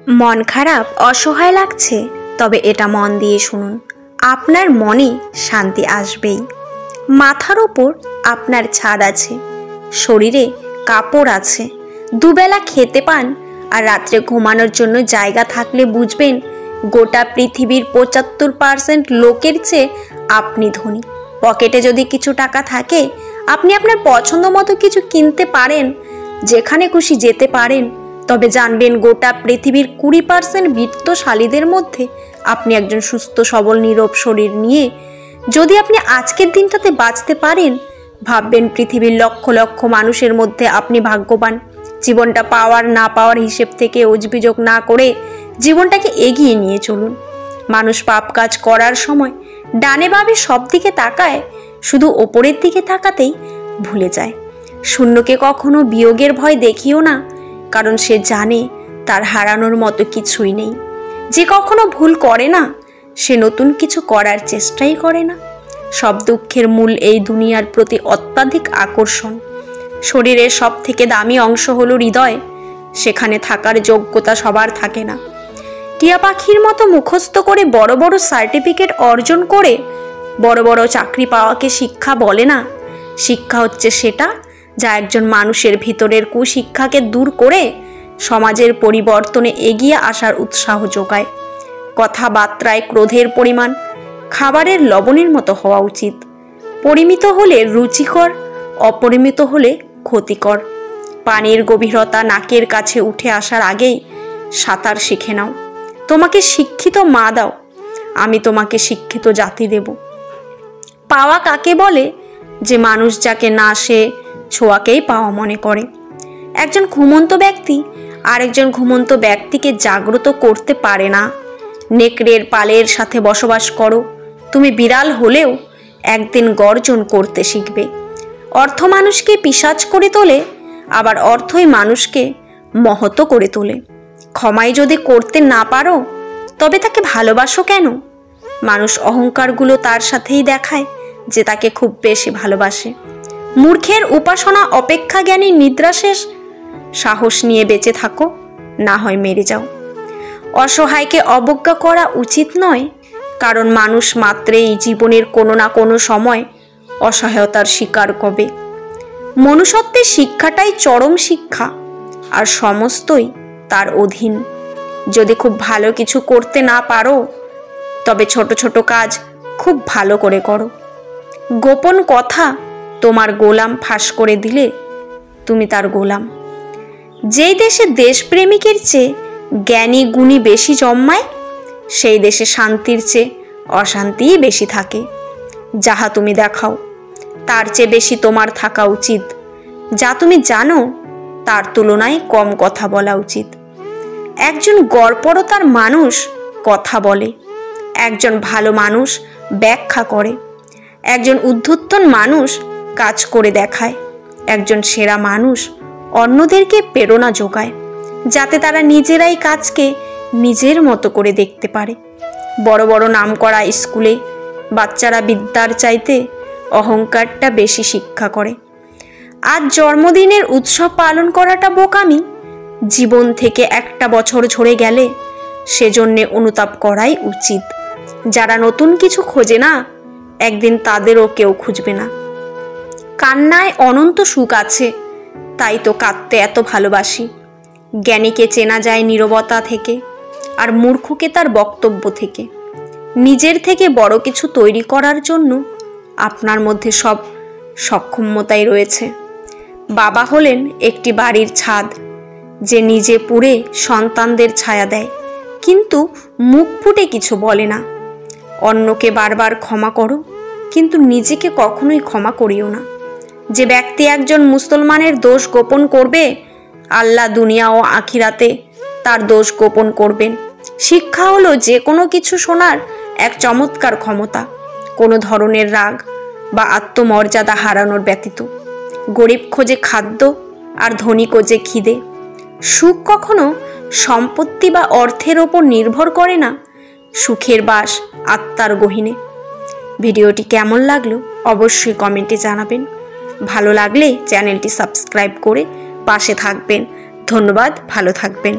মন খারাপ অসহায় লাগছে, তবে এটা মন দিয়ে শুনুন, আপনার মনে শান্তি আসবেই। মাথার ওপর আপনার ছাদ আছে, শরীরে কাপড় আছে, দুবেলা খেতে পান আর রাত্রে ঘুমানোর জন্য জায়গা থাকলে বুঝবেন গোটা পৃথিবীর 75% লোকের চেয়ে আপনি ধনী। পকেটে যদি কিছু টাকা থাকে, আপনি আপনার পছন্দ মতো কিছু কিনতে পারেন, যেখানে খুশি যেতে পারেন, তবে জানবেন গোটা পৃথিবীর 20% বিত্তশালীদের মধ্যে আপনি একজন সুস্থ সবল নীরব শরীর নিয়ে যদি আপনি আজকের দিনটাতে বাঁচতে পারেন, ভাববেন পৃথিবীর লক্ষ লক্ষ মানুষের মধ্যে আপনি ভাগ্যবান। জীবনটা পাওয়ার না পাওয়ার হিসেব থেকে অভিযোগ না করে জীবনটাকে এগিয়ে নিয়ে চলুন। মানুষ পাপ কাজ করার সময় ডানে বামে সব দিকে তাকায়, শুধু ওপরের দিকে তাকাতেই ভুলে যায়। শূন্যকে কখনো বিয়োগের ভয় দেখিও না, কারণ সে জানে তার হারানোর মতো কিছুই নেই। যে কখনো ভুল করে না, সে নতুন কিছু করার চেষ্টাই করে না। সব দুঃখের মূল এই দুনিয়ার প্রতি অত্যাধিক আকর্ষণ। শরীরের সব থেকে দামি অংশ হলো হৃদয়, সেখানে থাকার যোগ্যতা সবার থাকে না। টিয়া পাখির মতো মুখস্থ করে বড় বড় সার্টিফিকেট অর্জন করে বড় বড় চাকরি পাওয়াকে শিক্ষা বলে না। শিক্ষা হচ্ছে সেটা যা একজন মানুষের ভিতরের কুশিক্ষাকে দূর করে সমাজের পরিবর্তনে এগিয়ে আসার উৎসাহ যোগায়। কথাবার্তায় ক্রোধের পরিমাণ খাবারের লবণের মতো হওয়া উচিত। পরিমিত হলে রুচিকর, অপরিমিত হলে ক্ষতিকর। পানির গভীরতা নাকের কাছে উঠে আসার আগেই সাঁতার শিখে নাও। তোমাকে শিক্ষিত মা দাও, আমি তোমাকে শিক্ষিত জাতি দেব। পাওয়া কাকে বলে? যে মানুষ যাকে না সে ছোঁয়াকেই পাওয়া মনে করে। একজন ঘুমন্ত ব্যক্তি আরেকজন ঘুমন্ত ব্যক্তিকে জাগ্রত করতে পারে না। নেকড়ের পালের সাথে বসবাস করো, তুমি বিড়াল হলেও একদিন গর্জন করতে শিখবে। অর্থ মানুষকে পিশাচ করে তোলে, আবার অর্থই মানুষকে মহৎ করে তোলে। ক্ষমাই যদি করতে না পারো, তবে তাকে ভালোবাসো কেন? মানুষ অহংকারগুলো তার সাথেই দেখায় যে তাকে খুব বেশি ভালোবাসে। মূর্খের উপাসনা অপেক্ষা জ্ঞানীর নিদ্রা শেষ। সাহস নিয়ে বেঁচে থাকো, না হয় মেরে যাও। অসহায়কে অবজ্ঞা করা উচিত নয়, কারণ মানুষ মাত্রেই জীবনের কোনো না কোনো সময় অসহায়তার শিকার হবে। মনুষ্যত্বের শিক্ষাটাই চরম শিক্ষা, আর সমস্তই তার অধীন। যদি খুব ভালো কিছু করতে না পারো, তবে ছোট ছোট কাজ খুব ভালো করে করো। গোপন কথা তোমার গোলাম ফাঁস করে দিলে তুমি তার গোলাম। যেই দেশে দেশপ্রেমিকের চেয়ে জ্ঞানী গুণী বেশি জন্মায়, সেই দেশে শান্তির চেয়ে অশান্তিই বেশি থাকে। যাহা তুমি দেখাও, তার চেয়ে বেশি তোমার থাকা উচিত। যা তুমি জানো, তার তুলনায় কম কথা বলা উচিত। একজন গড়পড়তার মানুষ কথা বলে, একজন ভালো মানুষ ব্যাখ্যা করে, একজন উদ্ধুত্তন মানুষ কাজ করে দেখায়, একজন সেরা মানুষ অন্যদেরকে প্রেরণা যোগায়, যাতে তারা নিজেরাই কাজকে নিজের মতো করে দেখতে পারে। বড় বড় নামকরা স্কুলে বাচ্চারা বিদ্যার চাইতে অহংকারটা বেশি শিক্ষা করে। আজ জন্মদিনের উৎসব পালন করাটা বোকামি। জীবন থেকে একটা বছর ঝরে গেলে সেজন্যে অনুতাপ করাই উচিত। যারা নতুন কিছু খোঁজে না, একদিন তাদেরও কেউ খুঁজবে না। কান্নায় অনন্ত সুখ আছে, তাই তো কাঁদতে এত ভালোবাসি। জ্ঞানীকে চেনা যায় নীরবতা থেকে, আর মূর্খকে তার বক্তব্য থেকে। নিজের থেকে বড় কিছু তৈরি করার জন্য আপনার মধ্যে সব সক্ষমতাই রয়েছে। বাবা হলেন একটি বাড়ির ছাদ, যে নিজে পুড়ে সন্তানদের ছায়া দেয়, কিন্তু মুখ ফুটে কিছু বলে না। অন্যকে বারবার ক্ষমা করো, কিন্তু নিজেকে কখনোই ক্ষমা করিও না। যে ব্যক্তি একজন মুসলমানের দোষ গোপন করবে, আল্লাহ দুনিয়া ও আখিরাতে তার দোষ গোপন করবেন। শিক্ষা হলো যে কোনো কিছু শোনার এক চমৎকার ক্ষমতা, কোনো ধরনের রাগ বা আত্মমর্যাদা হারানোর ব্যতীত। গরিব খোঁজে খাদ্য, আর ধনী খোঁজে খিদে। সুখ কখনো সম্পত্তি বা অর্থের ওপর নির্ভর করে না, সুখের বাস আত্মার গহীনে। ভিডিওটি কেমন লাগলো অবশ্যই কমেন্টে জানাবেন। ভালো লাগলে চ্যানেলটি সাবস্ক্রাইব করে পাশে থাকবেন। ধন্যবাদ, ভালো থাকবেন।